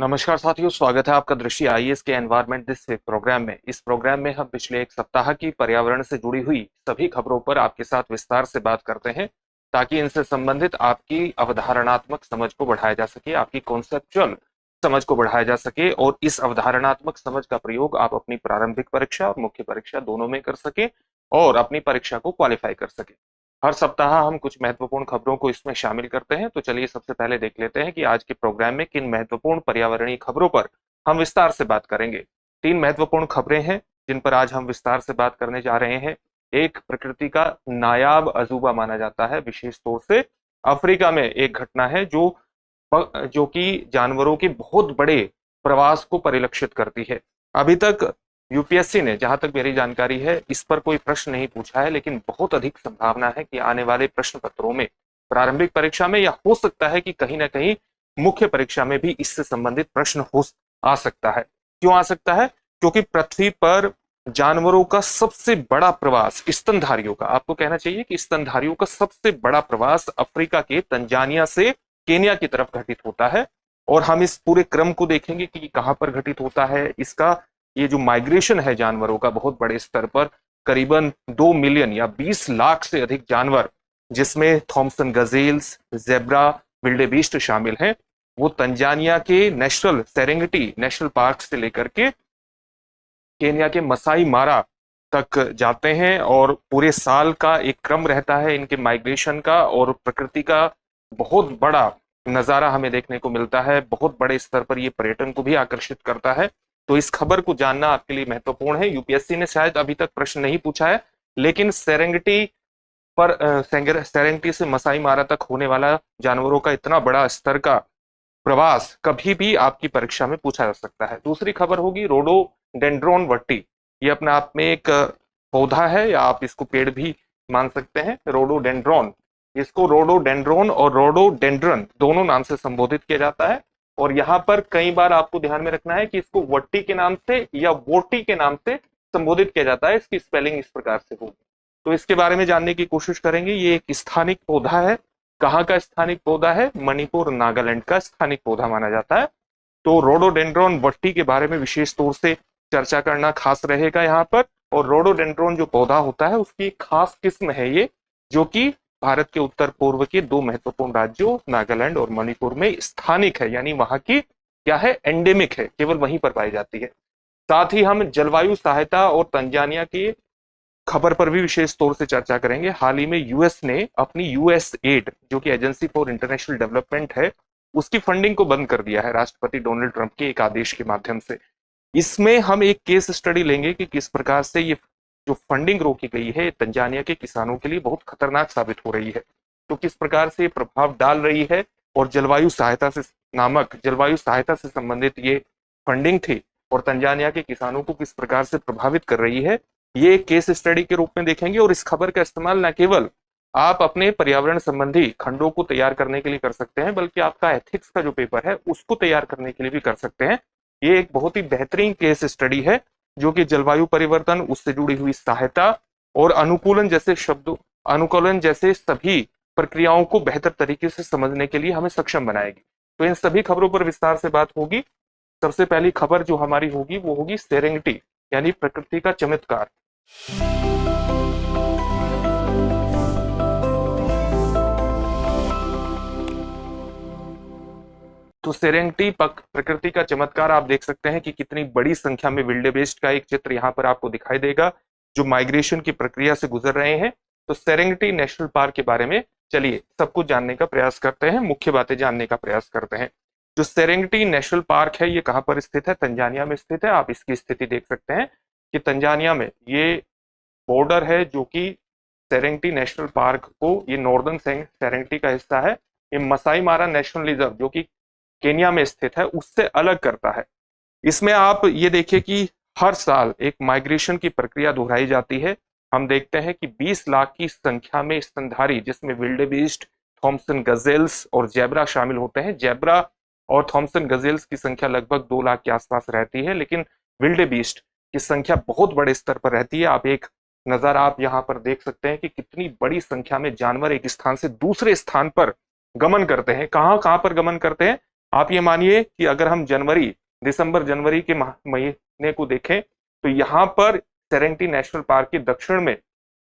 नमस्कार साथियों, स्वागत है आपका दृष्टि आईएएस के एनवायरमेंट दिस वीक प्रोग्राम में। इस प्रोग्राम में हम पिछले एक सप्ताह की पर्यावरण से जुड़ी हुई सभी खबरों पर आपके साथ विस्तार से बात करते हैं, ताकि इनसे संबंधित आपकी अवधारणात्मक समझ को बढ़ाया जा सके, आपकी कॉन्सेप्चुअल समझ को बढ़ाया जा सके और इस अवधारणात्मक समझ का प्रयोग आप अपनी प्रारंभिक परीक्षा और मुख्य परीक्षा दोनों में कर सके और अपनी परीक्षा को क्वालिफाई कर सके। हर सप्ताह हम कुछ महत्वपूर्ण खबरों को इसमें शामिल करते हैं। तो चलिए सबसे पहले देख लेते हैं कि आज के प्रोग्राम में किन महत्वपूर्ण पर्यावरणीय खबरों पर हम विस्तार से बात करेंगे। तीन महत्वपूर्ण खबरें हैं जिन पर आज हम विस्तार से बात करने जा रहे हैं। एक प्रकृति का नायाब अजूबा माना जाता है, विशेष तौर से अफ्रीका में एक घटना है जो कि जानवरों के बहुत बड़े प्रवास को परिलक्षित करती है। अभी तक यूपीएससी ने, जहां तक मेरी जानकारी है, इस पर कोई प्रश्न नहीं पूछा है, लेकिन बहुत अधिक संभावना है कि आने वाले प्रश्न पत्रों में, प्रारंभिक परीक्षा में, या हो सकता है कि कहीं ना कहीं मुख्य परीक्षा में भी इससे संबंधित प्रश्न आ सकता है। क्यों आ सकता है? क्योंकि पृथ्वी पर जानवरों का सबसे बड़ा प्रवास, स्तनधारियों का, आपको कहना चाहिए कि स्तनधारियों का सबसे बड़ा प्रवास अफ्रीका के तंजानिया से केन्या की तरफ घटित होता है। और हम इस पूरे क्रम को देखेंगे कि कहां पर घटित होता है। इसका ये जो माइग्रेशन है जानवरों का बहुत बड़े स्तर पर, करीबन 2 मिलियन या 20 लाख से अधिक जानवर, जिसमें थॉमसन गजेल्स, जेब्रा, विल्डेबीस्ट शामिल हैं, वो तंजानिया के नेशनल सेरेंगेटी नेशनल पार्क से लेकर के केन्या के मसाई मारा तक जाते हैं। और पूरे साल का एक क्रम रहता है इनके माइग्रेशन का, और प्रकृति का बहुत बड़ा नजारा हमें देखने को मिलता है। बहुत बड़े स्तर पर ये पर्यटन को भी आकर्षित करता है। तो इस खबर को जानना आपके लिए महत्वपूर्ण है। यूपीएससी ने शायद अभी तक प्रश्न नहीं पूछा है, लेकिन सेरेंगेटी से मसाई मारा तक होने वाला जानवरों का इतना बड़ा स्तर का प्रवास कभी भी आपकी परीक्षा में पूछा जा सकता है। दूसरी खबर होगी रोडोडेंड्रोन वट्टी। ये अपने आप में एक पौधा है, या आप इसको पेड़ भी मान सकते हैं, रोडोडेंड्रोन। इसको रोडोडेंड्रोन और रोडोडेंड्रन दोनों नाम से संबोधित किया जाता है। और यहाँ पर कई बार आपको ध्यान में रखना है कि इसको वट्टी के नाम से या वोटी के नाम से संबोधित किया जाता है। इसकी स्पेलिंग इस प्रकार से होगी। तो इसके बारे में जानने की कोशिश करेंगे। ये एक स्थानिक पौधा है। कहाँ का स्थानिक पौधा है? मणिपुर, नागालैंड का स्थानिक पौधा माना जाता है। तो रोडोडेंड्रोन वट्टी के बारे में विशेष तौर से चर्चा करना खास रहेगा यहाँ पर। और रोडोडेंड्रोन जो पौधा होता है उसकी एक खास किस्म है ये, जो कि भारत के उत्तर पूर्व के दो महत्वपूर्ण राज्यों नागालैंड और मणिपुर में स्थानिक है, यानी वहां की क्या है, एंडेमिक है, केवल वहीं पर पाई जाती है। साथ ही हम जलवायु सहायता और तंजानिया की खबर पर भी विशेष तौर से चर्चा करेंगे। हाल ही में यूएस ने अपनी यूएस एड, जो कि एजेंसी फॉर इंटरनेशनल डेवलपमेंट है, उसकी फंडिंग को बंद कर दिया है राष्ट्रपति डोनाल्ड ट्रंप के एक आदेश के माध्यम से। इसमें हम एक केस स्टडी लेंगे कि किस प्रकार से ये जो फंडिंग रोकी गई है तंजानिया के किसानों के लिए बहुत खतरनाक साबित हो रही है। तो किस प्रकार से प्रभाव डाल रही है, और जलवायु सहायता से संबंधित ये फंडिंग थी और तंजानिया के किसानों को किस प्रकार से प्रभावित कर रही है, ये केस स्टडी के रूप में देखेंगे। और इस खबर का इस्तेमाल न केवल आप अपने पर्यावरण संबंधी खंडों को तैयार करने के लिए कर सकते हैं, बल्कि आपका एथिक्स का जो पेपर है उसको तैयार करने के लिए भी कर सकते हैं। ये एक बहुत ही बेहतरीन केस स्टडी है, जो कि जलवायु परिवर्तन, उससे जुड़ी हुई सहायता और अनुकूलन जैसे सभी प्रक्रियाओं को बेहतर तरीके से समझने के लिए हमें सक्षम बनाएगी। तो इन सभी खबरों पर विस्तार से बात होगी। सबसे पहली खबर जो हमारी होगी वो होगी सेरेंगेटी, यानी प्रकृति का चमत्कार। तो सेरेंगेटी प्रकृति का चमत्कार, आप देख सकते हैं कि कितनी बड़ी संख्या में विल्डेबेस्ट का एक चित्र यहाँ पर आपको दिखाई देगा, जो माइग्रेशन की प्रक्रिया से गुजर रहे हैं। तो सेरेंगेटी नेशनल पार्क के बारे में चलिए सब कुछ जानने का प्रयास करते हैं, मुख्य बातें जानने का प्रयास करते हैं। जो सेरेंगेटी नेशनल पार्क है ये कहाँ पर स्थित है? तंजानिया में स्थित है। आप इसकी स्थिति देख सकते हैं कि तंजानिया में ये बॉर्डर है, जो कि सेरेंगेटी नेशनल पार्क को, ये नॉर्दर्न सेरेंगेटी का हिस्सा है, ये मसाई मारा नेशनल रिजर्व जो कि केन्या में स्थित है उससे अलग करता है। इसमें आप ये देखिए कि हर साल एक माइग्रेशन की प्रक्रिया दोहराई जाती है। हम देखते हैं कि 20 लाख की संख्या में स्तनधारी, जिसमें विल्डेबीस्ट, थॉमसन गजेल्स और जेब्रा शामिल होते हैं। जेब्रा और थॉमसन गजेल्स की संख्या लगभग 2 लाख के आसपास रहती है, लेकिन विल्डेबीस्ट की संख्या बहुत बड़े स्तर पर रहती है। आप एक नजर आप यहाँ पर देख सकते हैं कि कितनी बड़ी संख्या में जानवर एक स्थान से दूसरे स्थान पर गमन करते हैं। कहाँ कहाँ पर गमन करते हैं? आप ये मानिए कि अगर हम दिसंबर जनवरी के महीने को देखें तो यहाँ पर सेरेंटी नेशनल पार्क के दक्षिण में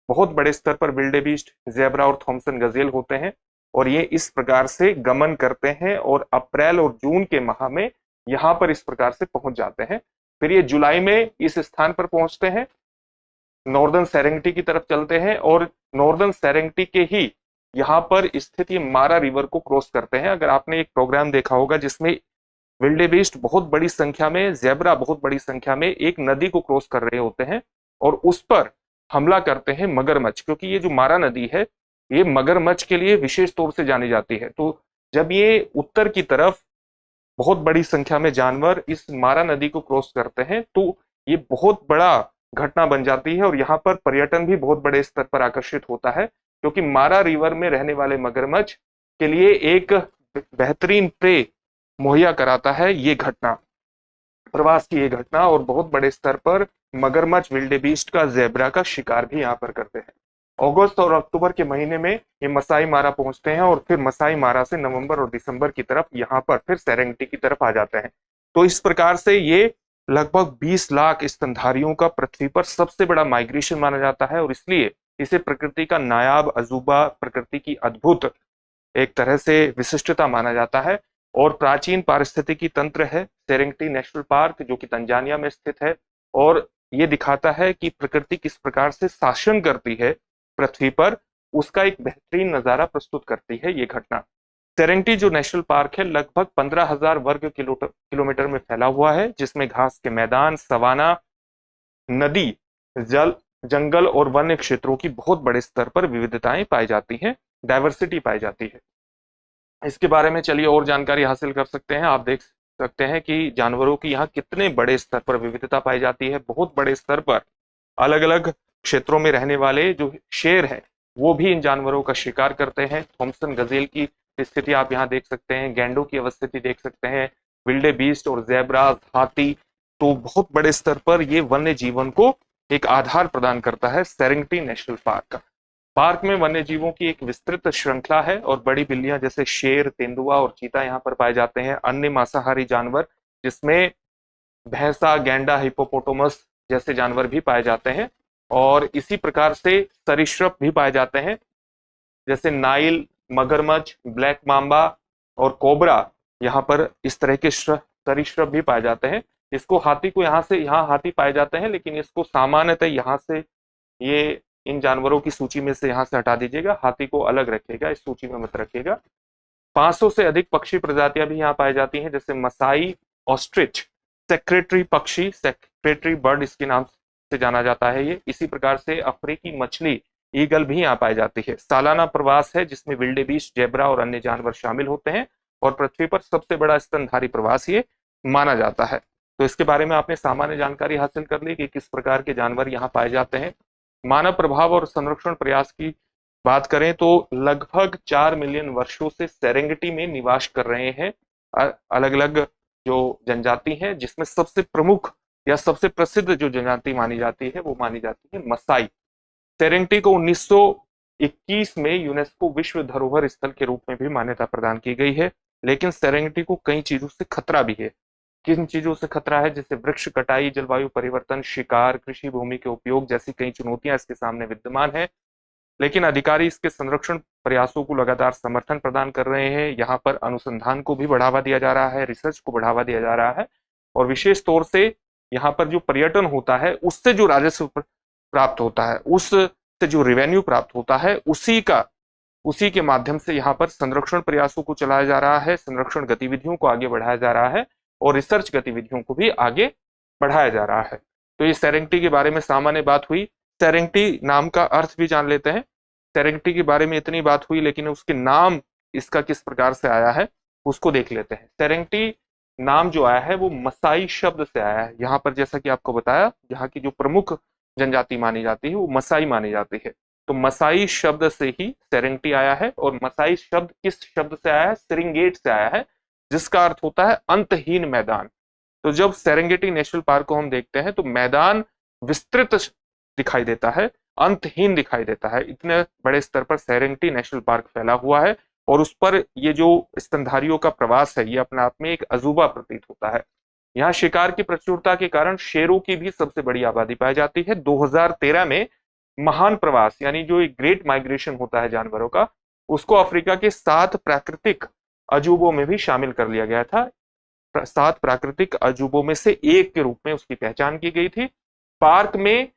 बहुत बड़े स्तर पर विल्डेबीस्ट, जेब्रा और थॉमसन गजेल होते हैं और ये इस प्रकार से गमन करते हैं और अप्रैल और जून के माह में यहाँ पर इस प्रकार से पहुंच जाते हैं। फिर ये जुलाई में इस स्थान पर पहुंचते हैं, नॉर्दर्न सेरेंगटी की तरफ चलते हैं और नॉर्दर्न सेरेंगटी के ही यहाँ पर स्थित ये मारा रिवर को क्रॉस करते हैं। अगर आपने एक प्रोग्राम देखा होगा जिसमें विल्डेबीस्ट बहुत बड़ी संख्या में, जेब्रा बहुत बड़ी संख्या में एक नदी को क्रॉस कर रहे होते हैं और उस पर हमला करते हैं मगरमच्छ, क्योंकि ये जो मारा नदी है ये मगरमच्छ के लिए विशेष तौर से जानी जाती है। तो जब ये उत्तर की तरफ बहुत बड़ी संख्या में जानवर इस मारा नदी को क्रॉस करते हैं तो ये बहुत बड़ा घटना बन जाती है और यहाँ पर पर्यटन भी बहुत बड़े स्तर पर आकर्षित होता है, क्योंकि मारा रिवर में रहने वाले मगरमच्छ के लिए एक बेहतरीन प्रे मुहैया कराता है ये घटना, प्रवास की ये घटना। और बहुत बड़े स्तर पर मगरमच्छ, विल्डेबीस्ट का, जेब्रा का शिकार भी यहाँ पर करते हैं। अगस्त और अक्टूबर के महीने में ये मसाई मारा पहुंचते हैं और फिर मसाई मारा से नवंबर और दिसंबर की तरफ यहाँ पर फिर सेरेंगटी की तरफ आ जाते हैं। तो इस प्रकार से ये लगभग 20 लाख स्तनधारियों का पृथ्वी पर सबसे बड़ा माइग्रेशन माना जाता है और इसलिए इसे प्रकृति का नायाब अजूबा, प्रकृति की अद्भुत एक तरह से विशिष्टता माना जाता है। और प्राचीन पारिस्थितिकी तंत्र है सेरेंगटी नेशनल पार्क, जो कि तंजानिया में स्थित है, और ये दिखाता है कि प्रकृति किस प्रकार से शासन करती है पृथ्वी पर, उसका एक बेहतरीन नजारा प्रस्तुत करती है ये घटना। सेरेंगटी जो नेशनल पार्क है लगभग 15,000 वर्ग किलोमीटर में फैला हुआ है, जिसमें घास के मैदान, सवाना, नदी, जल, जंगल और वन्य क्षेत्रों की बहुत बड़े स्तर पर विविधताएं पाई जाती हैं, डाइवर्सिटी पाई जाती है। इसके बारे में चलिए और जानकारी हासिल कर सकते हैं। आप देख सकते हैं कि जानवरों की यहाँ कितने बड़े स्तर पर विविधता पाई जाती है। बहुत बड़े स्तर पर अलग अलग क्षेत्रों में रहने वाले जो शेर हैं वो भी इन जानवरों का शिकार करते हैं। थॉमसन गजेल की स्थिति आप यहाँ देख सकते हैं, गैंडों की अवस्थिति देख सकते हैं, विल्डेबीस्ट और ज़ेब्रा, हाथी। तो बहुत बड़े स्तर पर ये वन्य जीवन को एक आधार प्रदान करता है सेरेंगटी नेशनल पार्क का। पार्क में वन्य जीवों की एक विस्तृत श्रृंखला है और बड़ी बिल्लियां जैसे शेर, तेंदुआ और चीता यहाँ पर पाए जाते हैं। अन्य मांसाहारी जानवर जिसमें भैंसा, गैंडा, हिप्पोपोटामस जैसे जानवर भी पाए जाते हैं और इसी प्रकार से सरीसृप भी पाए जाते हैं, जैसे नाइल, मगरमच्छ, ब्लैक मांबा और कोबरा। यहाँ पर इस तरह के सरीसृप भी पाए जाते हैं। इसको हाथी को यहाँ हाथी पाए जाते हैं, लेकिन इसको सामान्यतः यहाँ से ये इन जानवरों की सूची में से यहाँ से हटा दीजिएगा, हाथी को अलग रखिएगा, इस सूची में मत रखिएगा। 500 से अधिक पक्षी प्रजातियां भी यहाँ पाई जाती हैं, जैसे मसाई ऑस्ट्रिच, सेक्रेटरी पक्षी, सेक्रेटरी बर्ड इसके नाम से जाना जाता है ये। इसी प्रकार से अफ्रीकी मछली, ईगल भी यहाँ पाई जाती है। सालाना प्रवास है जिसमें विल्डेबीस्ट, जेब्रा और अन्य जानवर शामिल होते हैं और पृथ्वी पर सबसे बड़ा स्तनधारी प्रवास ये माना जाता है। तो इसके बारे में आपने सामान्य जानकारी हासिल कर ली कि किस प्रकार के जानवर यहाँ पाए जाते हैं। मानव प्रभाव और संरक्षण प्रयास की बात करें तो लगभग 4 मिलियन वर्षों से सेरेंगटी में निवास कर रहे हैं अलग अलग जो जनजाति हैं, जिसमें सबसे प्रमुख या सबसे प्रसिद्ध जो जनजाति मानी जाती है वो मानी जाती है मसाई। सेरेंगटी को 1921 में यूनेस्को विश्व धरोहर स्थल के रूप में भी मान्यता प्रदान की गई है, लेकिन सेरेंगटी को कई चीजों से खतरा भी है। किन चीजों से खतरा है? जैसे वृक्ष कटाई, जलवायु परिवर्तन, शिकार, कृषि भूमि के उपयोग जैसी कई चुनौतियां इसके सामने विद्यमान है, लेकिन अधिकारी इसके संरक्षण प्रयासों को लगातार समर्थन प्रदान कर रहे हैं। यहाँ पर अनुसंधान को भी बढ़ावा दिया जा रहा है, रिसर्च को बढ़ावा दिया जा रहा है और विशेष तौर से यहाँ पर जो पर्यटन होता है उससे जो राजस्व प्राप्त होता है, उससे जो रेवेन्यू प्राप्त होता है, उसी के माध्यम से यहाँ पर संरक्षण प्रयासों को चलाया जा रहा है, संरक्षण गतिविधियों को आगे बढ़ाया जा रहा है और रिसर्च गतिविधियों को भी आगे बढ़ाया जा रहा है। तो ये सेरेंगटी के बारे में सामान्य बात हुई। सेरेंगटी नाम का अर्थ भी जान लेते हैं। सेरेंगटी के बारे में इतनी बात हुई, लेकिन उसके नाम इसका किस प्रकार से आया है उसको देख लेते हैं। सेरेंगटी नाम जो आया है वो मसाई शब्द से आया है। यहाँ पर जैसा कि आपको बताया, यहाँ की जो प्रमुख जनजाति मानी जाती है वो मसाई मानी जाती है। तो मसाई शब्द से ही सेरेंगटी आया है और मसाई शब्द किस शब्द से आया है? सेरिंगेट से आया है, जिसका अर्थ होता है अंतहीन मैदान। तो जब सेरेंगेटी नेशनल पार्क को हम देखते हैं तो मैदान विस्तृत दिखाई देता है, अंतहीन दिखाई देता है। इतने बड़े स्तर पर सेरेंगेटी नेशनल पार्क फैला हुआ है और उस पर ये जो स्तनधारियों का प्रवास है ये अपने आप में एक अजूबा प्रतीत होता है। यहाँ शिकार की प्रचुरता के कारण शेरों की भी सबसे बड़ी आबादी पाई जाती है। 2013 में महान प्रवास यानी जो एक ग्रेट माइग्रेशन होता है जानवरों का, उसको अफ्रीका के 7 प्राकृतिक अजूबों में भी शामिल कर लिया गया था। 7 प्राकृतिक अजूबों में से एक के रूप में उसकी पहचान की गई थी। पार्क में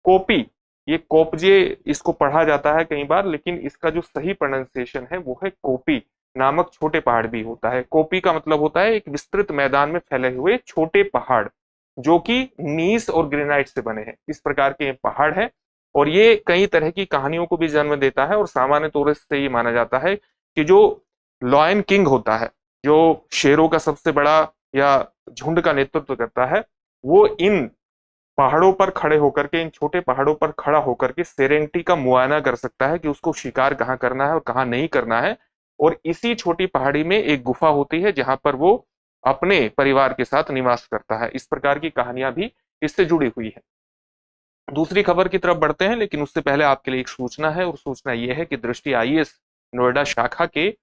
कोपी, ये कोपजे इसको पढ़ा जाता है कई बार, लेकिन इसका जो सही प्रोनाउंसिएशन है वो है कोपी नामक छोटे पहाड़ भी होता है। कोपी का मतलब होता है एक विस्तृत मैदान में फैले हुए छोटे पहाड़ जो कि नीस और ग्रेनाइट से बने हैं। इस प्रकार के पहाड़ हैं और ये कई तरह की कहानियों को भी जन्म देता है। और सामान्य तौर से ये माना जाता है कि जो लॉयन किंग होता है, जो शेरों का सबसे बड़ा या झुंड का नेतृत्व करता है, वो इन पहाड़ों पर खड़े होकर के, इन छोटे पहाड़ों पर खड़ा होकर के सेरेनिटी का मुआयना कर सकता है कि उसको शिकार कहाँ करना है और कहाँ नहीं करना है। और इसी छोटी पहाड़ी में एक गुफा होती है जहां पर वो अपने परिवार के साथ निवास करता है। इस प्रकार की कहानियां भी इससे जुड़ी हुई है। दूसरी खबर की तरफ बढ़ते हैं, लेकिन उससे पहले आपके लिए एक सूचना है, और सूचना यह है कि दृष्टि आईएएस नोएडा शाखा के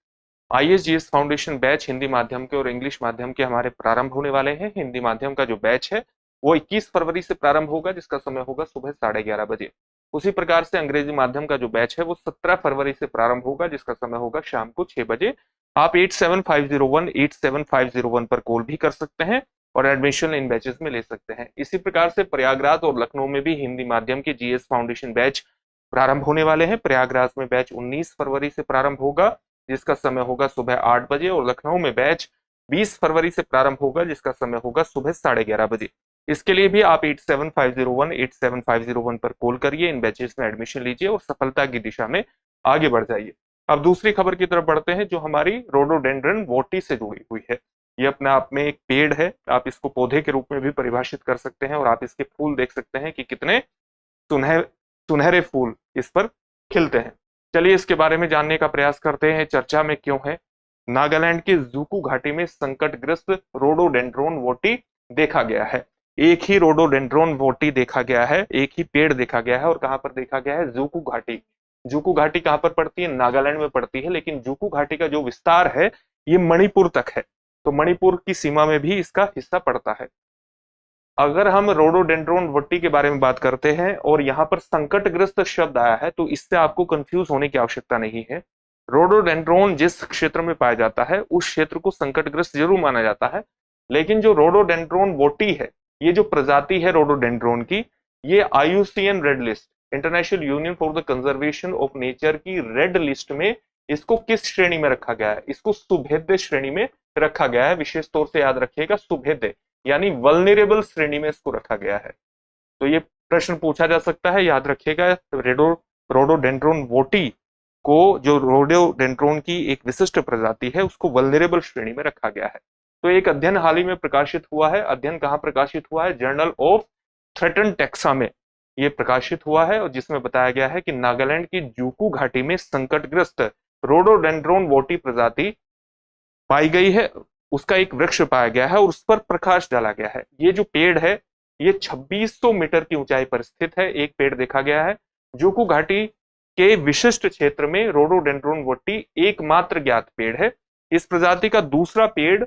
आईएसजीएस फाउंडेशन बैच हिंदी माध्यम के और इंग्लिश माध्यम के हमारे प्रारंभ होने वाले हैं। हिंदी माध्यम का जो बैच है वो 21 फरवरी से प्रारंभ होगा, जिसका समय होगा सुबह 11:30 बजे। उसी प्रकार से अंग्रेजी माध्यम का जो बैच है वो 17 फरवरी से प्रारंभ होगा, जिसका समय होगा शाम को 6 बजे। आप 8750187501 पर कॉल भी कर सकते हैं और एडमिशन इन बैचेस में ले सकते हैं। इसी प्रकार से प्रयागराज और लखनऊ में भी हिंदी माध्यम के जीएस फाउंडेशन बैच प्रारंभ होने वाले हैं। प्रयागराज में बैच 19 फरवरी से प्रारंभ होगा, जिसका समय होगा सुबह 8 बजे, और लखनऊ में बैच 20 फरवरी से प्रारंभ होगा, जिसका समय होगा सुबह 11:30 बजे। इसके लिए भी आप 8750187501 पर कॉल करिए, इन बैचेस में एडमिशन लीजिए और सफलता की दिशा में आगे बढ़ जाइए। अब दूसरी खबर की तरफ बढ़ते हैं जो हमारी रोडोडेंड्रन वोटी से जुड़ी हुई है। ये अपने आप में एक पेड़ है, आप इसको पौधे के रूप में भी परिभाषित कर सकते हैं, और आप इसके फूल देख सकते हैं कि कितने सुनहरे फूल इस पर खिलते हैं। चलिए इसके बारे में जानने का प्रयास करते हैं, चर्चा में क्यों है। नागालैंड की जूकू घाटी में संकटग्रस्त रोडोडेंड्रोन वोटी देखा गया है। एक ही रोडोडेंड्रोन वोटी देखा गया है, एक ही पेड़ देखा गया है, और कहां पर देखा गया है? जूकू घाटी। जूकू घाटी कहां पर पड़ती है? नागालैंड में पड़ती है, लेकिन जूकू घाटी का जो विस्तार है ये मणिपुर तक है, तो मणिपुर की सीमा में भी इसका हिस्सा पड़ता है। अगर हम रोडोडेंड्रोन वट्टी के बारे में बात करते हैं और यहाँ पर संकटग्रस्त शब्द आया है, तो इससे आपको कंफ्यूज होने की आवश्यकता नहीं है। रोडोडेंड्रोन जिस क्षेत्र में पाया जाता है उस क्षेत्र को संकटग्रस्त जरूर माना जाता है, लेकिन जो रोडोडेंड्रोन वोटी है, ये जो प्रजाति है रोडोडेंड्रोन की, ये IUCN red list, international union for the conservation of nature की रेड लिस्ट में इसको किस श्रेणी में रखा गया है? इसको सुभेद्य श्रेणी में रखा गया है। विशेष तौर से याद रखिएगा, सुभेद्य यानी वल्नरेबल श्रेणी में इसको रखा गया है। तो ये प्रश्न पूछा जा सकता है, याद रखिएगा। रोडोडेंड्रोन वोटी को, जो रोडोडेंड्रोन की एक विशिष्ट प्रजाति है, उसको वल्नरेबल श्रेणी में रखा गया है। तो एक अध्ययन हाल ही में प्रकाशित हुआ है। अध्ययन कहाँ प्रकाशित हुआ है? जर्नल ऑफ थ्रेटन टेक्सा में ये प्रकाशित हुआ है, और जिसमें बताया गया है कि नागालैंड की जूकू घाटी में संकटग्रस्त रोडोडेंड्रोन वोटी प्रजाति पाई गई है, उसका एक वृक्ष पाया गया है और उस पर प्रकाश डाला गया है। ये जो पेड़ है ये 2600 मीटर की ऊंचाई पर स्थित है। एक पेड़ देखा गया है। जूकू घाटी के विशिष्ट क्षेत्र में रोडोडेंड्रोन वोटी एकमात्र ज्ञात पेड़ है। इस प्रजाति का दूसरा पेड़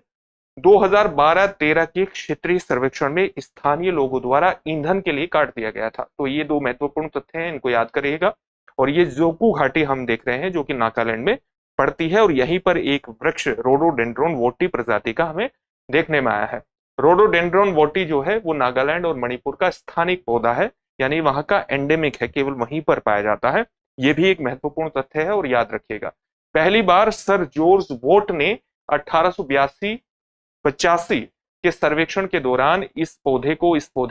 2012-13 के क्षेत्रीय सर्वेक्षण में स्थानीय लोगों द्वारा ईंधन के लिए काट दिया गया था। तो ये दो महत्वपूर्ण तथ्य हैं, इनको याद करिएगा। और ये जूकू घाटी हम देख रहे हैं जो कि नागालैंड में पड़ती है, और यहीं पर एक वृक्ष रोडोडेंड्रोन वोटी प्रजाति का हमें देखने में आया है। रोडोडेंड्रोन वोटी जो है वो नागालैंड और मणिपुर का स्थानिक पौधा है, यानी वहां का एंडेमिक है, केवल वहीं पर पाया जाता है। ये भी एक महत्वपूर्ण तथ्य है और याद रखिएगा। पहली बार सर जॉर्ज वोट ने 1882-85 के सर्वेक्षण के दौरान इस पौधे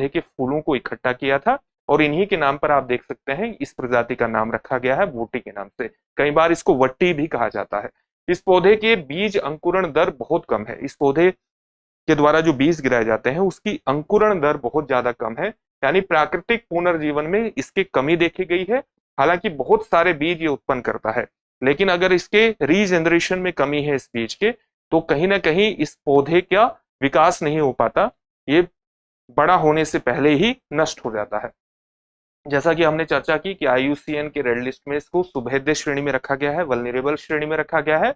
के फूलों को इकट्ठा किया था, और इन्हीं के नाम पर आप देख सकते हैं इस प्रजाति का नाम रखा गया है वोटी के नाम से। कई बार इसको वट्टी भी कहा जाता है। इस पौधे के बीज अंकुरण दर बहुत कम है। इस पौधे के द्वारा जो बीज गिराए जाते हैं उसकी अंकुरण दर बहुत ज्यादा कम है, यानी प्राकृतिक पुनर्जीवन में इसकी कमी देखी गई है। हालांकि बहुत सारे बीज ये उत्पन्न करता है, लेकिन अगर इसके रीजनरेशन में कमी है इस बीज के, तो कहीं ना कहीं इस पौधे का विकास नहीं हो पाता, ये बड़ा होने से पहले ही नष्ट हो जाता है। जैसा कि हमने चर्चा की कि IUCN के रेड लिस्ट में इसको सुभेद्य श्रेणी में रखा गया है, वल्नरेबल श्रेणी में रखा गया है।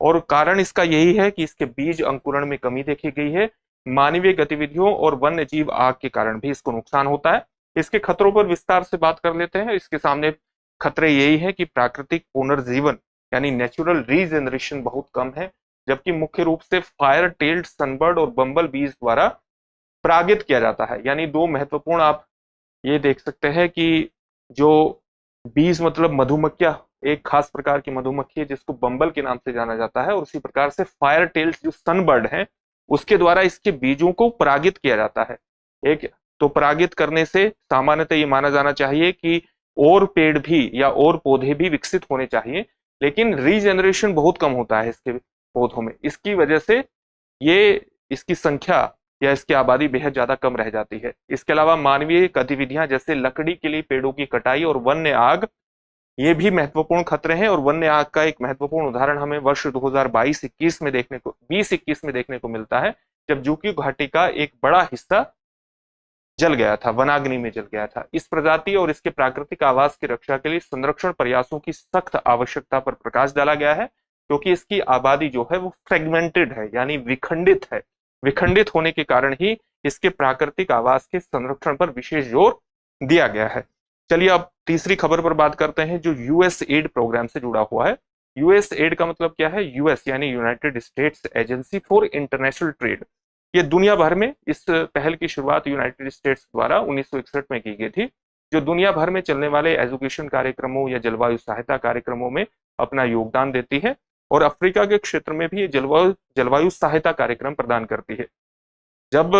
और कारण इसका यही है कि इसके बीज अंकुरण में कमी देखी गई है। मानवीय गतिविधियों और वन्य जीव आग के कारण भी इसको नुकसान होता है। इसके खतरों पर विस्तार से बात कर लेते हैं। इसके सामने खतरे यही है कि प्राकृतिक पुनर्जीवन यानी नेचुरल रीजनरेशन बहुत कम है, जबकि मुख्य रूप से फायर टेल्ड सनबर्ड और बम्बल बीज द्वारा परागित किया जाता है। यानी दो महत्वपूर्ण आप ये देख सकते हैं कि जो बीज मतलब मधुमक्खियां, एक खास प्रकार की मधुमक्खी है जिसको बम्बल के नाम से जाना जाता है, और उसी प्रकार से फायर टेल्स जो सनबर्ड है उसके द्वारा इसके बीजों को परागित किया जाता है। एक तो परागित करने से सामान्यतः ये माना जाना चाहिए कि और पेड़ भी या और पौधे भी विकसित होने चाहिए, लेकिन रीजनरेशन बहुत कम होता है इसके पौधों में। इसकी वजह से ये इसकी संख्या या इसकी आबादी बेहद ज्यादा कम रह जाती है। इसके अलावा मानवीय गतिविधियां जैसे लकड़ी के लिए पेड़ों की कटाई और वन्य आग, ये भी महत्वपूर्ण खतरे हैं। और वन्य आग का एक महत्वपूर्ण उदाहरण हमें वर्ष 2022-21 में देखने को 20-21 में देखने को मिलता है, जब जूकी घाटी का एक बड़ा हिस्सा जल गया था, वनाग्नि में जल गया था। इस प्रजाति और इसके प्राकृतिक आवास की रक्षा के लिए संरक्षण प्रयासों की सख्त आवश्यकता पर प्रकाश डाला गया है, क्योंकि इसकी आबादी जो है वो फ्रेगमेंटेड है यानी विखंडित है। विखंडित होने के कारण ही इसके प्राकृतिक आवास के संरक्षण पर विशेष जोर दिया गया है। चलिए अब तीसरी खबर पर बात करते हैं जो यूएस एड प्रोग्राम से जुड़ा हुआ है। यूएस एड का मतलब क्या है? यूएस यानी United states agency for international trade. ये दुनिया भर में इस पहल की शुरुआत यूनाइटेड स्टेट्स द्वारा 1961 में की गई थी, जो दुनिया भर में चलने वाले एजुकेशन कार्यक्रमों या जलवायु सहायता कार्यक्रमों में अपना योगदान देती है। और अफ्रीका के क्षेत्र में भी ये जलवायु सहायता कार्यक्रम प्रदान करती है। जब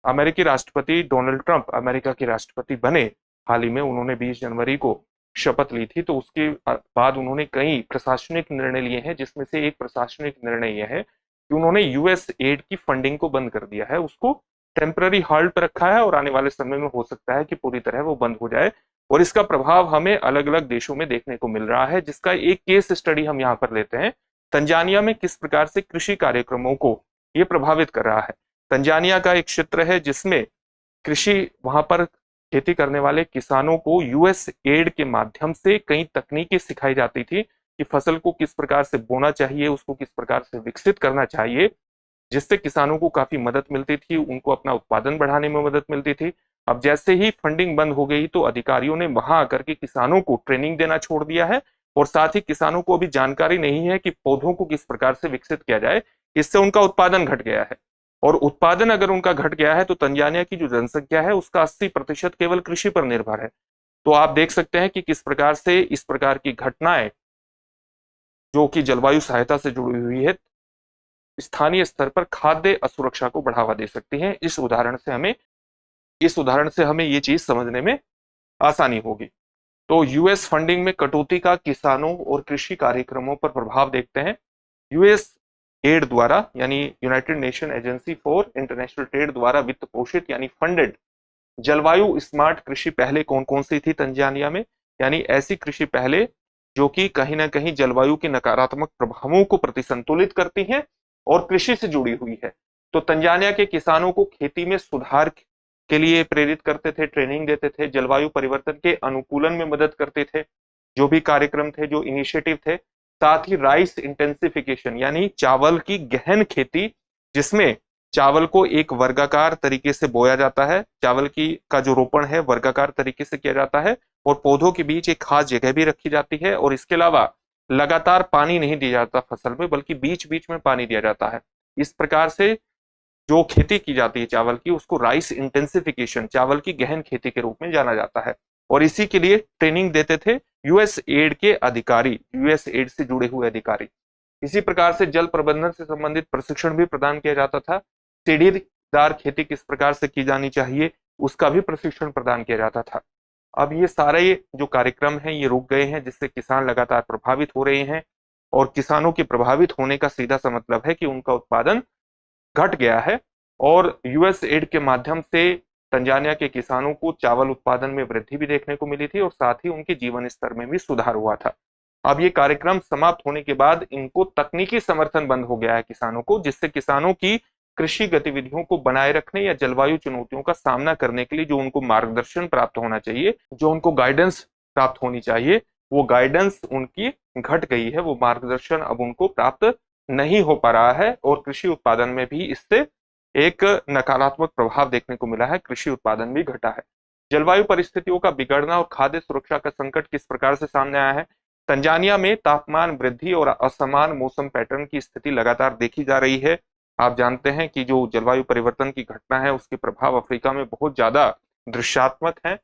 अमेरिकी राष्ट्रपति डोनाल्ड ट्रंप अमेरिका के राष्ट्रपति बने, हाल ही में उन्होंने 20 जनवरी को शपथ ली थी, तो उसके बाद उन्होंने कई प्रशासनिक निर्णय लिए हैं, जिसमें से एक प्रशासनिक निर्णय यह है कि उन्होंने यूएस एड की फंडिंग को बंद कर दिया है, उसको टेम्पररी हॉल्ट पर रखा है और आने वाले समय में हो सकता है कि पूरी तरह वो बंद हो जाए। और इसका प्रभाव हमें अलग अलग देशों में देखने को मिल रहा है, जिसका एक केस स्टडी हम यहाँ पर लेते हैं। तंजानिया में किस प्रकार से कृषि कार्यक्रमों को ये प्रभावित कर रहा है। तंजानिया का एक क्षेत्र है जिसमें कृषि, वहां पर खेती करने वाले किसानों को यूएस एड के माध्यम से कई तकनीकें सिखाई जाती थी कि फसल को किस प्रकार से बोना चाहिए, उसको किस प्रकार से विकसित करना चाहिए, जिससे किसानों को काफी मदद मिलती थी, उनको अपना उत्पादन बढ़ाने में मदद मिलती थी। अब जैसे ही फंडिंग बंद हो गई तो अधिकारियों ने वहां आकर के किसानों को ट्रेनिंग देना छोड़ दिया है, और साथ ही किसानों को अभी जानकारी नहीं है कि पौधों को किस प्रकार से विकसित किया जाए। इससे उनका उत्पादन घट गया है, और उत्पादन अगर उनका घट गया है तो तंजानिया की जो जनसंख्या है उसका 80% केवल कृषि पर निर्भर है। तो आप देख सकते हैं कि किस प्रकार से इस प्रकार की घटनाएं जो कि जलवायु सहायता से जुड़ी हुई है, स्थानीय स्तर पर खाद्य असुरक्षा को बढ़ावा दे सकती हैं। इस उदाहरण से हमें ये चीज समझने में आसानी होगी। तो यूएस फंडिंग में कटौती का किसानों और कृषि कार्यक्रमों पर प्रभाव देखते हैं। यूएस एड द्वारा यानी United nation agency for international trade द्वारा वित्त पोषित यानी फंडेड जलवायु स्मार्ट कृषि पहले कौन कौन सी थी तंजानिया में? यानी ऐसी कृषि पहले जो कि कहीं ना कहीं जलवायु के नकारात्मक प्रभावों को प्रतिसंतुलित करती हैं और कृषि से जुड़ी हुई है। तो तंजानिया के किसानों को खेती में सुधार के लिए प्रेरित करते थे, ट्रेनिंग देते थे, जलवायु परिवर्तन के अनुकूलन में मदद करते थे, जो भी कार्यक्रम थे, जो इनिशिएटिव थे। साथ ही राइस इंटेंसिफिकेशन यानी चावल की गहन खेती, जिसमें चावल को एक वर्गाकार तरीके से बोया जाता है, चावल की का जो रोपण है वर्गाकार तरीके से किया जाता है, और पौधों के बीच एक खास जगह भी रखी जाती है। और इसके अलावा लगातार पानी नहीं दिया जाता फसल में, बल्कि बीच बीच में पानी दिया जाता है। इस प्रकार से जो खेती की जाती है चावल की, उसको राइस इंटेंसिफिकेशन, चावल की गहन खेती के रूप में जाना जाता है। और इसी के लिए ट्रेनिंग देते थे यूएस एड के अधिकारी, यूएस एड से जुड़े हुए अधिकारी। इसी प्रकार से जल प्रबंधन से संबंधित प्रशिक्षण भी प्रदान किया जाता था। सीढ़ीदार खेती किस प्रकार से की जानी चाहिए, उसका भी प्रशिक्षण प्रदान किया जाता था। अब ये सारे जो कार्यक्रम हैं ये रुक गए हैं, जिससे किसान लगातार प्रभावित हो रहे हैं, और किसानों के प्रभावित होने का सीधा सा मतलब है कि उनका उत्पादन घट गया है। और यूएस एड के माध्यम से तंजानिया के किसानों को चावल उत्पादन में वृद्धि भी देखने को मिली थी, और साथ ही उनके जीवन स्तर में भी सुधार हुआ था। अब ये कार्यक्रम समाप्त होने के बाद इनको तकनीकी समर्थन बंद हो गया है किसानों को, जिससे किसानों की कृषि गतिविधियों को बनाए रखने या जलवायु चुनौतियों का सामना करने के लिए जो उनको मार्गदर्शन प्राप्त होना चाहिए, जो उनको गाइडेंस प्राप्त होनी चाहिए, वो गाइडेंस उनकी घट गई है, वो मार्गदर्शन अब उनको प्राप्त नहीं हो पा रहा है और कृषि उत्पादन में भी इससे एक नकारात्मक प्रभाव देखने को मिला है, कृषि उत्पादन भी घटा है। जलवायु परिस्थितियों का बिगड़ना और खाद्य सुरक्षा का संकट किस प्रकार से सामने आया है? तंजानिया में तापमान वृद्धि और असमान मौसम पैटर्न की स्थिति लगातार देखी जा रही है। आप जानते हैं कि जो जलवायु परिवर्तन की घटना है उसके प्रभाव अफ्रीका में बहुत ज्यादा दृश्यात्मक है।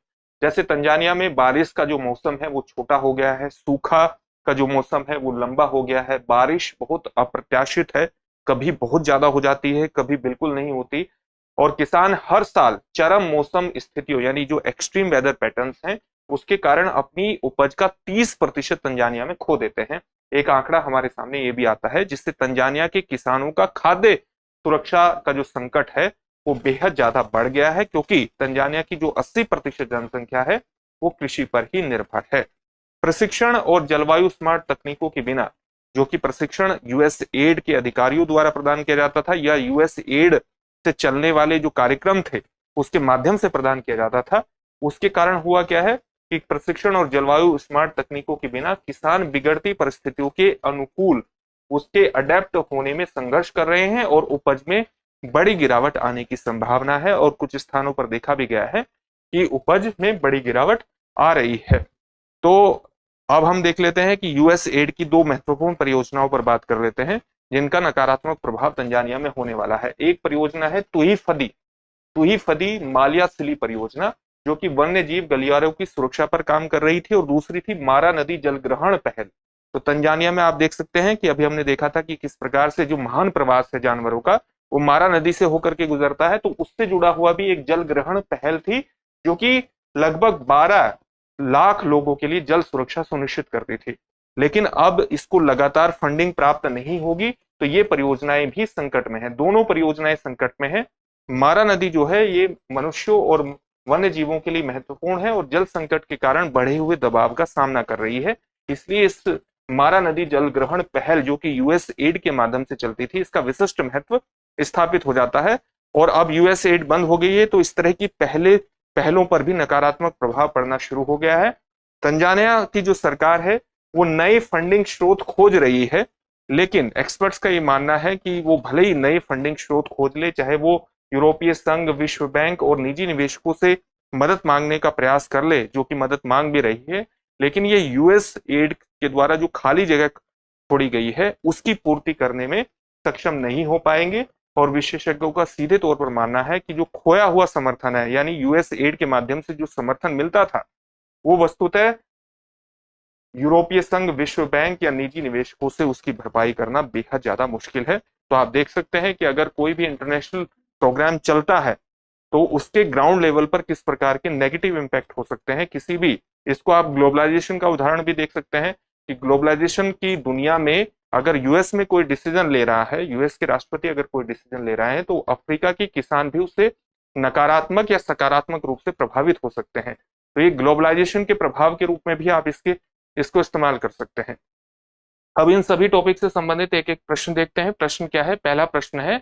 जैसे तंजानिया में बारिश का जो मौसम है वो छोटा हो गया है, सूखा का जो मौसम है वो लंबा हो गया है, बारिश बहुत अप्रत्याशित है, कभी बहुत ज्यादा हो जाती है, कभी बिल्कुल नहीं होती, और किसान हर साल चरम मौसम स्थितियों यानी जो एक्सट्रीम वेदर पैटर्न्स हैं उसके कारण अपनी उपज का 30% तंजानिया में खो देते हैं। एक आंकड़ा हमारे सामने ये भी आता है जिससे तंजानिया के किसानों का खाद्य सुरक्षा का जो संकट है वो बेहद ज्यादा बढ़ गया है, क्योंकि तंजानिया की जो 80% जनसंख्या है वो कृषि पर ही निर्भर है। प्रशिक्षण और जलवायु स्मार्ट तकनीकों के बिना, जो कि प्रशिक्षण यूएस एड के अधिकारियों द्वारा प्रदान किया जाता था या यूएस एड से चलने वाले जो कार्यक्रम थे उसके माध्यम से प्रदान किया जाता था, उसके कारण हुआ क्या है कि प्रशिक्षण और जलवायु स्मार्ट तकनीकों के बिना किसान बिगड़ती परिस्थितियों के अनुकूल उसके अडेप्ट होने में संघर्ष कर रहे हैं और उपज में बड़ी गिरावट आने की संभावना है, और कुछ स्थानों पर देखा भी गया है कि उपज में बड़ी गिरावट आ रही है। तो अब हम देख लेते हैं कि यूएस एड की दो महत्वपूर्ण परियोजनाओं पर बात कर लेते हैं जिनका नकारात्मक प्रभाव तंजानिया में होने वाला है। एक परियोजना है तुहिफदी मालियासिली परियोजना, जो कि वन्य जीव गलियारों की सुरक्षा पर काम कर रही थी, और दूसरी थी मारा नदी जलग्रहण पहल। तो तंजानिया में आप देख सकते हैं कि अभी हमने देखा था कि किस प्रकार से जो महान प्रवास है जानवरों का वो मारा नदी से होकर के गुजरता है, तो उससे जुड़ा हुआ भी एक जल ग्रहण पहल थी जो कि लगभग 12 लाख लोगों के लिए जल सुरक्षा सुनिश्चित करती थी। लेकिन अब इसको लगातार फंडिंग प्राप्त नहीं होगी तो ये परियोजनाएं भी संकट में है, दोनों परियोजनाएं संकट में है। मारा नदी जो है ये मनुष्यों और वन्य जीवों के लिए महत्वपूर्ण है और जल संकट के कारण बढ़े हुए दबाव का सामना कर रही है, इसलिए इस मारा नदी जल ग्रहण पहल जो कि यूएस एड के माध्यम से चलती थी इसका विशिष्ट महत्व स्थापित हो जाता है। और अब यूएस एड बंद हो गई है तो इस तरह की पहलों पर भी नकारात्मक प्रभाव पड़ना शुरू हो गया है। तंजानिया की जो सरकार है वो नए फंडिंग स्रोत खोज रही है, लेकिन एक्सपर्ट्स का ये मानना है कि वो भले ही नए फंडिंग स्रोत खोज ले, चाहे वो यूरोपीय संघ, विश्व बैंक और निजी निवेशकों से मदद मांगने का प्रयास कर ले, जो कि मदद मांग भी रही है, लेकिन ये यूएस एड के द्वारा जो खाली जगह छोड़ी गई है उसकी पूर्ति करने में सक्षम नहीं हो पाएंगे। और विशेषज्ञों का सीधे तौर पर मानना है कि जो खोया हुआ समर्थन है, यानी यूएस एड के माध्यम से जो समर्थन मिलता था, वो वस्तुतः यूरोपीय संघ, विश्व बैंक या निजी निवेशकों से उसकी भरपाई करना बेहद ज्यादा मुश्किल है। तो आप देख सकते हैं कि अगर कोई भी इंटरनेशनल प्रोग्राम चलता है तो उसके ग्राउंड लेवल पर किस प्रकार के नेगेटिव इंपैक्ट हो सकते हैं किसी भी। इसको आप ग्लोबलाइजेशन का उदाहरण भी देख सकते हैं कि ग्लोबलाइजेशन की दुनिया में अगर यूएस में कोई डिसीजन ले रहा है, यूएस के राष्ट्रपति अगर कोई डिसीजन ले रहा है, तो अफ्रीका के किसान भी उससे नकारात्मक या सकारात्मक रूप से प्रभावित हो सकते हैं। तो ये ग्लोबलाइजेशन के प्रभाव के रूप में भी आप इसको इस्तेमाल कर सकते हैं। अब इन सभी टॉपिक से संबंधित एक एक प्रश्न देखते हैं। प्रश्न क्या है? पहला प्रश्न है,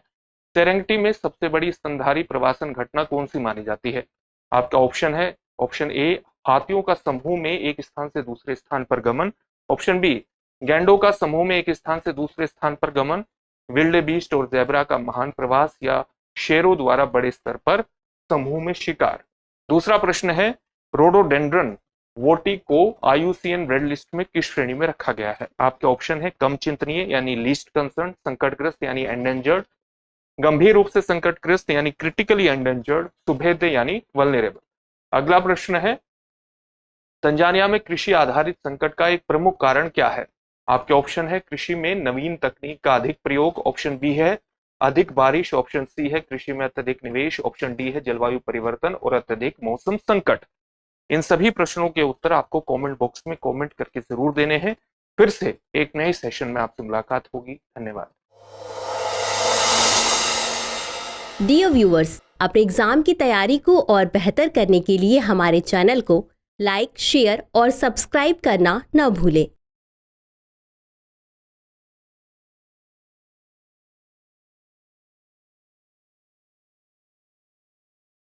सेरेंगेटी में सबसे बड़ी स्तनधारी प्रवासन घटना कौन सी मानी जाती है? आपका ऑप्शन है, ऑप्शन ए हाथियों का समूह में एक स्थान से दूसरे स्थान पर गमन, ऑप्शन बी गैंडों का समूह में एक स्थान से दूसरे स्थान पर गमन, विल्डेबीस्ट और ज़ेब्रा का महान प्रवास, या शेरों द्वारा बड़े स्तर पर समूह में शिकार। दूसरा प्रश्न है, रोडोडेंड्रन वोटी को IUCN रेड लिस्ट में किस श्रेणी में रखा गया है? आपके ऑप्शन है कम चिंतनीय यानी लीस्ट कंसर्न, संकटग्रस्त यानी एंडेंजर्ड, गंभीर रूप से संकटग्रस्त यानी क्रिटिकली एंडेंजर्ड, सुभेद्य यानी वल्नरेबल। अगला प्रश्न है, तंजानिया में कृषि आधारित संकट का एक प्रमुख कारण क्या है? आपके ऑप्शन है कृषि में नवीन तकनीक का अधिक प्रयोग, ऑप्शन बी है अधिक बारिश, ऑप्शन सी है कृषि में अत्यधिक निवेश, ऑप्शन डी है जलवायु परिवर्तन और अत्यधिक मौसम संकट। इन सभी प्रश्नों के उत्तर आपको कमेंट बॉक्स में कमेंट करके जरूर देने हैं। फिर से एक नए सेशन में आपसे मुलाकात होगी। धन्यवाद। डियर व्यूअर्स, अपने एग्जाम की तैयारी को और बेहतर करने के लिए हमारे चैनल को लाइक, शेयर और सब्सक्राइब करना न भूलें।